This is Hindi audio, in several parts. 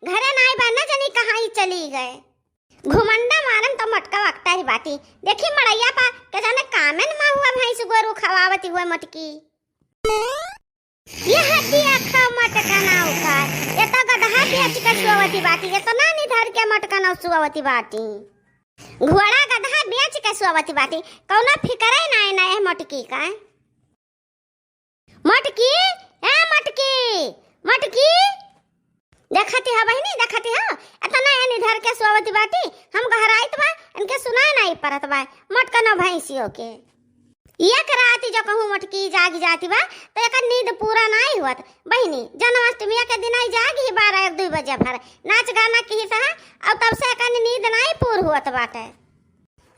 घरे नाई बा न जानी कहाँ ही चली गए। घुमंडा मारन तो मटका वक्ता ही बाटी। देखी मड़ैया पा के जाने कामेन मा हुआ भैंस गोरू खवावती हुए मटकी। ये हटिया खा मटका ना उका। ये तो गधा बेच के सुवती बाटी। ये तो ना निधर के मटका ना सुवती बाटी। घोड़ा गधा बेच के सुवती बाटी। कौनो फिकरे नाई ना है मटकी का। मटकी ए मटकी मटकी देखती है बहनी देखती है इतना है निधर के सुवती बाटी। हम घर आइत बा इनके सुनाई नहीं परत बा मटका ना भैंसियों के। एक रात जो कहूँ मटकी जाग जाती बा तो एक नींद पूरा नहीं हुआ बहनी। जन्माष्टमी के दिन आई जागी 12-1-2 बजे भर नाच गाना की था और तब से एक नींद नहीं पूर हुआ बाटे।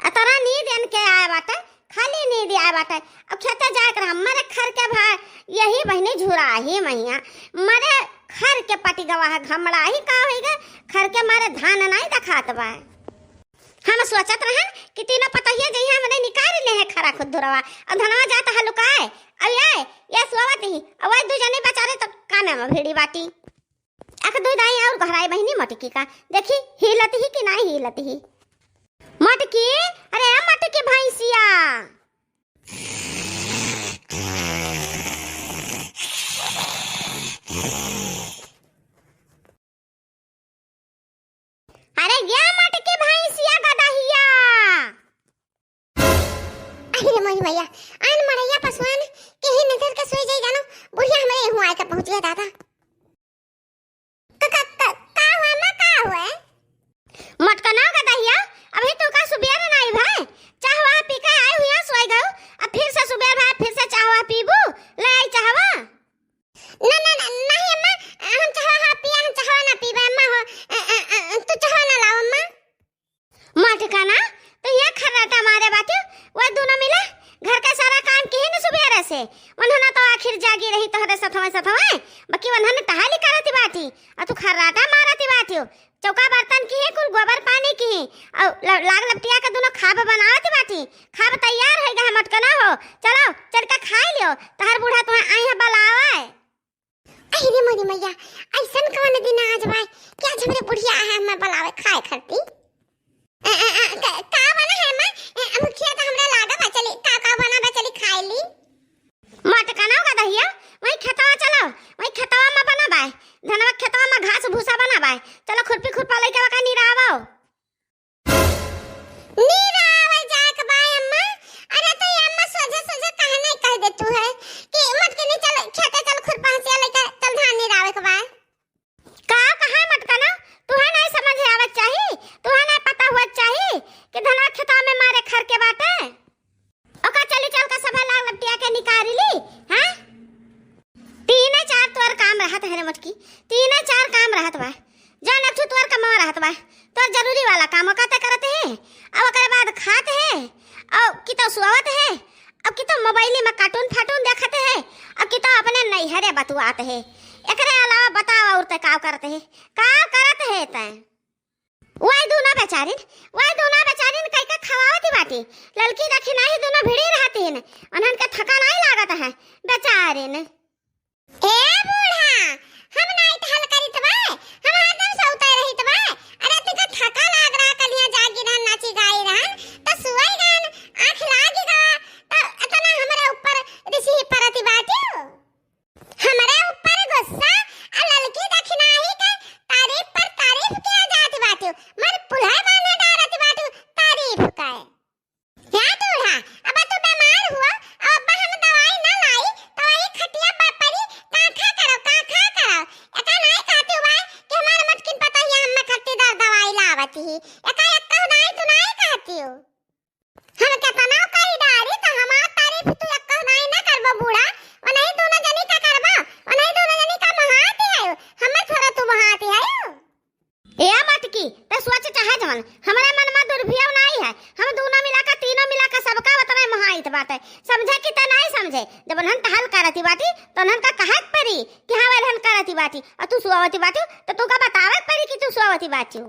अतरा नींद इनके आया बाटे खाली नींद आया बाटे। अब खेते जाकर हमारे खर के भाई यही बहनी झुरा ही मैया मरे खर के पटी गवाह घमड़ा ही का होगा खर के मारे धान नहीं दिखात बा। हम सोचत रहन कि तीनों पतहिया जइहा हमने निकाल ले है खरा खुद धुरवा और धनवा जाता है लुकाए। अब ये सोवत ही अब दू जने बेचारे तो कामे में भिड़ी बाटी। एक दू दाई और घराई बहनी मटकी का देखी हिलत ही कि नहीं हिलत ही मटकी। अरे मटकी भैंसिया अरे ये मटकी भैंसिया गदहिया। अरे मोही भैया आन मड़ैया पसवान के ही नजर के सोई जाई जानो बुढ़िया हमरे हुआ के पहुंच गया दादा। का हुआ मां का हुआ मटका ना गदहिया अभी तो का सुबेर नहीं भाई चाहवा पी के आए हुआ सोई गयो अब फिर से सुबेर भाई फिर से चाहवा पीबू ले आई चाहवा। ना ना नहीं अम्मा हम चाहवा पिया हम चाहवा ना पीबे अम्मा हो तू चाहवा ना लाओ अम्मा मटका ना तो ये खर्राटा मारे बाटी वो दोनों मिले घर का सारा काम की न सुबेरे से उन्होंने तो आखिर जागी रही तोहरे सथवे बाकी उन्होंने तहाली करती बाटी और तू खर्राटा मारती बाटी चौका बर्तन की है कुल गोबर पानी की और लाग लपटिया के दोनों खाब बनावती बाटी। खाब तैयार है गए मटका ना हो चलो चल के खाई लियो तहर बूढ़ा तुम्हें आई है बलावे। अरे मोरी मैया ऐसन कौन दिन आज भाई क्या हमरे बुढ़िया है मैं बलावे खाए खरती का बना है मां मुखिया तो हमरे लागा बा चली का बना बा चली खाई ली मटका ना का दहिया वही खेतवा चलो वही खेतवा में बना बाय धनवा खेतवा में घास भूसा बना बाय चलो खुरपी खुरपा लेके वका निरावो निरावल जाक बाय अम्मा। अरे तो ये अम्मा सोझे सोझे कहे नहीं कह दे तू है कि मटके नहीं चल खेते चल खुरपा से लेके चल धान निरावे के बाय का कहां मटका ना तू है नहीं समझ आवत चाहिए तू है नहीं पता हुआ चाहिए कि धनवा खेतवा में मारे खर के बाटे ओका चली चल का सभा लाग लपटिया के निकाल ली हां। 3-4 तोर काम रहत है रे मटकी 3-4 काम रहत बा जान एक तोर काम रहत बा तोर जरूरी वाला काम काते करते है अब ओकरे बाद खाते है और की तो सुवत है अब की तो मोबाइल में कार्टून फाटून देखते है अब की तो अपने नैहरे बतुआते है एकरे अलावा बताओ और ते का करते है का करत है तै वही दोनों बेचारिन कई का खवावती बाटी ललकी रखी नहीं दोनों भिड़ी रहती है उन्हन के थका नहीं लागत है बेचारिन। ए बूढ़ा हम नहीं टहल करी तबे हम हरदम सोते रही तबे। अरे तुका थका लाग रहा कलिया जागी रहन नाची गाई रहन तो सुई गन आंख लागी गा तो इतना हमरे ऊपर ऋषि परती बाटी हमरे ऊपर गुस्सा आ ललकी दखना ही के तारीफ पर तारीफ किया जाती बाटी मर पुल्हा माने डारती बाटी तारीफ का या बूढ़ा अब तू बीमार हुआ अब हम दवाई ना लाई तो ये खटिया परी काखा करो एका नहीं कहती हुआ कि हमारे मटकिन पता ही हम खट्टीदार दवाई लावती ही एका नहीं तू नहीं कहती हो हम के तनाव कई डारी तो हमार तारीफ तू एक नहीं ना करबो बूढ़ा वो नहीं दोनों जनी का करबो वो नहीं दोनों जनी का महाती है हमर थोड़ा तू महाती है ए मटकी ते सोच चाहे जवन हमारे मन में दुर्भियव नहीं है हम दोनों मिलाकर तीनों मिलाकर सबका बतरे महाइत बात है समझे कि त नहीं समझे जब उन्हन टहल करती बाटी तो उन्हन का कहत परी कि हां वहन करती बाटी और तू सुवती बाटी तो तू का बतावे परी कि तू सुवती बाटी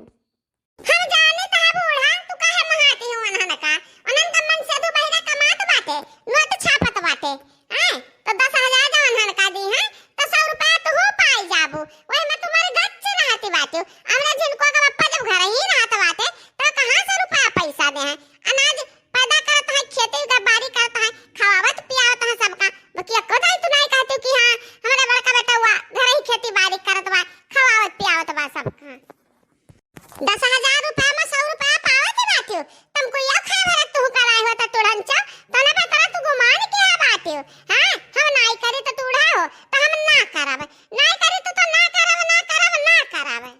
हम जाने ता बूढ़ा तू काहे महाती हो उन्हन का मन से दो बहिरा कमात बाटे नोट छापत बाटे हैं तो 10,000 जो उन्हन का दी है तो 100 रुपया तो हो पाई जाबू ओए में तुम्हारे गच्च रहती बात हो। हमरा जिनको का पप्पा जब घर ही रहत बाटे तो कहां से रुपया पैसा दे हैं। अनाज पैदा करत है, खेती का बाड़ी करत है, खवावत पियावत है सबका। बाकी कदाई तू नहीं कहती कि हां हमारा बड़का बेटा हुआ घर ही खेती बाड़ी करत बा, खवावत पियावत बा सबका। 10,000 रुपया में 100 रुपया पावत बाटे हो। तुमको या खा भर तू कराए हो त तुरंत तने पता तू गुमान के बाटे हो। हां हम नहीं करे तो तू उड़ाओ तो हम ना करावे, नहीं करे तो ना करावे, ना करावे, ना करावे।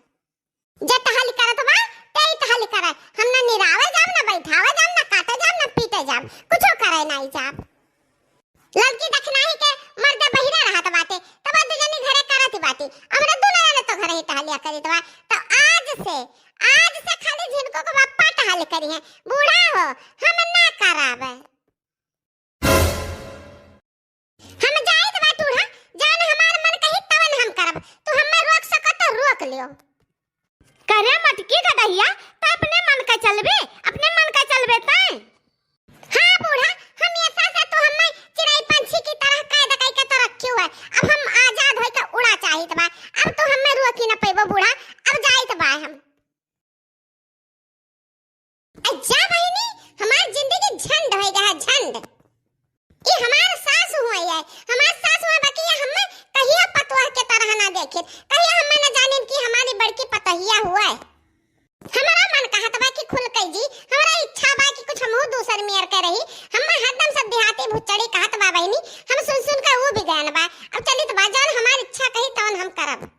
जे तहली करत बा तेई तहली करे। हम ना निरावे जाम, ना बैठावे जाम, ना काटे जाम, ना पीटे जाम, कुछो करे नहीं जाम। लड़की देखना ही के मर्द बहिरा रहत बाटे तब दुजनी घरे करत बाटे। हमरा दुनिया ने तो घरे ही टहलिया करित बा। तो आज से खाली जिनको को पप्पा टहल करी है, बूढ़ा हो हम ना करावे। हम जाइत बा टूढ़ा, जान हमार मन कही तवन हम करब। तू हमें रोक सकत तो रोक लियो। करे मटकी गदहिया त अपने मन का चलबे, अपने मन का चलबे तै। हां बूढ़ा, हम ऐसा से तो हमें चिड़ै पंछी की तरह कायदा कई के तो रखियो है। अब हम आजाद होई के उड़ा चाहित बा। अब तो हमें रोकी न पेबो बूढ़ा, अब जाइत बा हम। अच्छा बहिनी, हमार जिंदगी झंड होई गया, झंड। ये हमार सास हुई है, हमार सास हुआ बाकी हमें कहिया पतोह के तरह ना देखे, कहिया हमें न जाने कि हमारी बड़की पतहिया हुआ है। हमारा मन कहत बा कि खुल कई जी, हमारा इच्छा बा कि कुछ हमहु दूसर मेयर के रही। हम हरदम सब देहाती भुचड़ी कहत बा बहिनी, हम सुन सुन के वो भी गन बा। अब चलित बा जान हमार इच्छा कही तवन हम करब।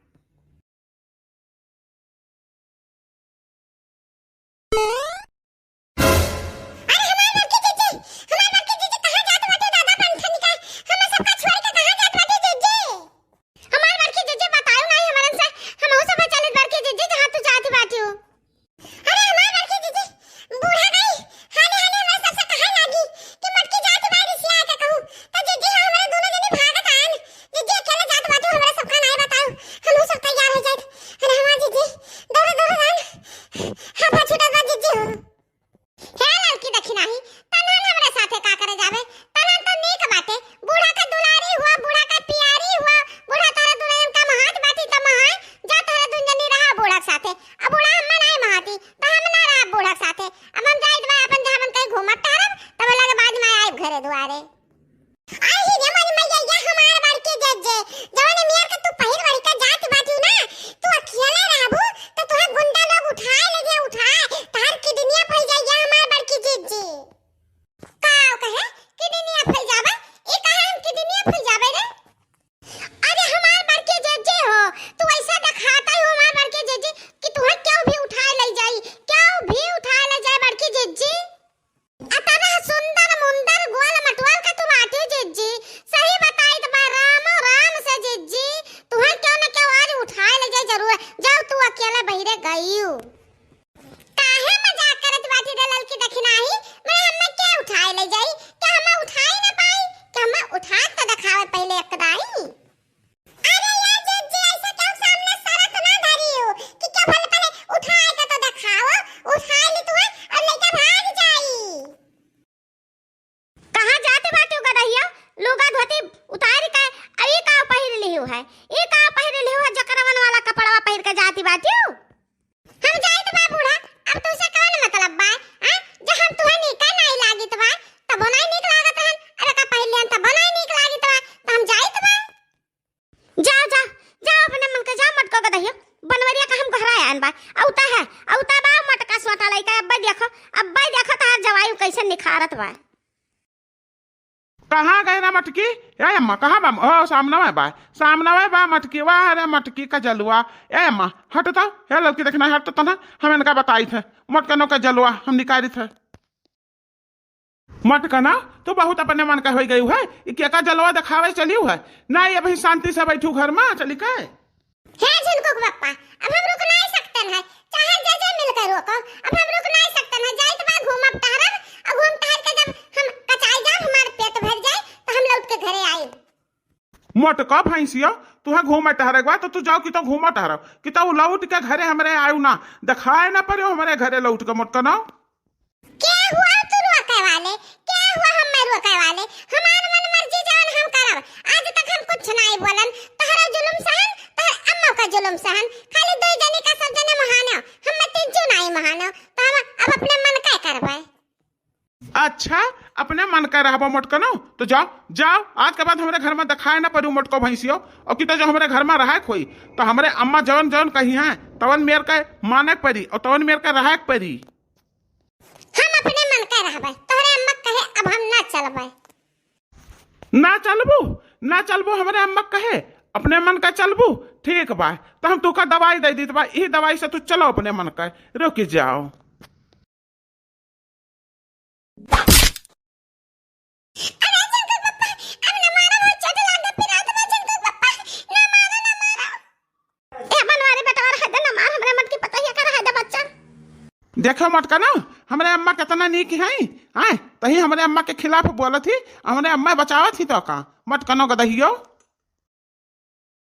निखारत बा। कहाँ गए ना मटकी? ए अम्मा कहाँ बा? ओ सामने बा, सामने बा मटकी। वाह रे मटकी का जलवा। ए अम्मा हटता है, लड़की देखना हटता ना, हम इनका बताई थे मटकनों का जलवा हम निकाली थे। मटकना तो बहुत अपने मन का हो गई है, क्या का जलवा दिखावे चली है ना। ये भाई शांति से बैठू घर में चली के है झुनको पप्पा। अब हम रुक नहीं सकते हैं, चाहे जैसे मिलकर रोको। अब हम रुक नहीं सकते हैं, जाइत बा घूमब टहरब। अब घूम टहर के जब हम कचाई जाम, हमारे पेट भर जाए तो हम लौट के घरे आए। मोटका भैंसिया तुहे घूमे टहरे बा तो तू जाओ कि तो घूमा टहरो कि तो लौट के घरे हमरे आयु ना, दिखाए ना पड़े हमारे घरे लौट के। मोटकना क्या हुआ तू रोके वाले? क्या हुआ हम रोके वाले? हमार मन मर्जी जान हम करब। आज तक हम कुछ नहीं बोलन। तहरा जुल्म सहन, तहर अम्मा का जुल्म सहन, खाली दो जने का अच्छा अपने मन कर रहा मोटकनो तो जाओ जाओ, आज के बाद हमारे घर में दिखाए ना पड़ी मोटको भैंसियो। और कि तो जो हमारे घर में रहा कोई तो हमारे अम्मा जवन जवन कही हैं तवन मेर के माने पड़ी और तवन मेर के रहा पड़ी। हम अपने मन का रहबै, तोहरे अम्मा कहे अब हम ना चलबै। ना चलबू हमारे अम्मा कहे अपने मन का चलबू, ठीक बा तो हम तुका दवाई दे दी बा, यही दवाई से तू चलो अपने मन का, रुक जाओ। अरे जंगल पप्पा, अब न मारो, बहुत चोट लागे पिरात में जंगल पप्पा, ना मारो। ए बनवारी बेटा और हद न मार, हमरे मत की पता ही कर हद बच्चा। देखो मटका ना हमारे अम्मा कितना नीक है, आए तही हमारे अम्मा के खिलाफ बोलत थी, हमारे अम्मा बचावत थी तो का मटकनो गदहियो।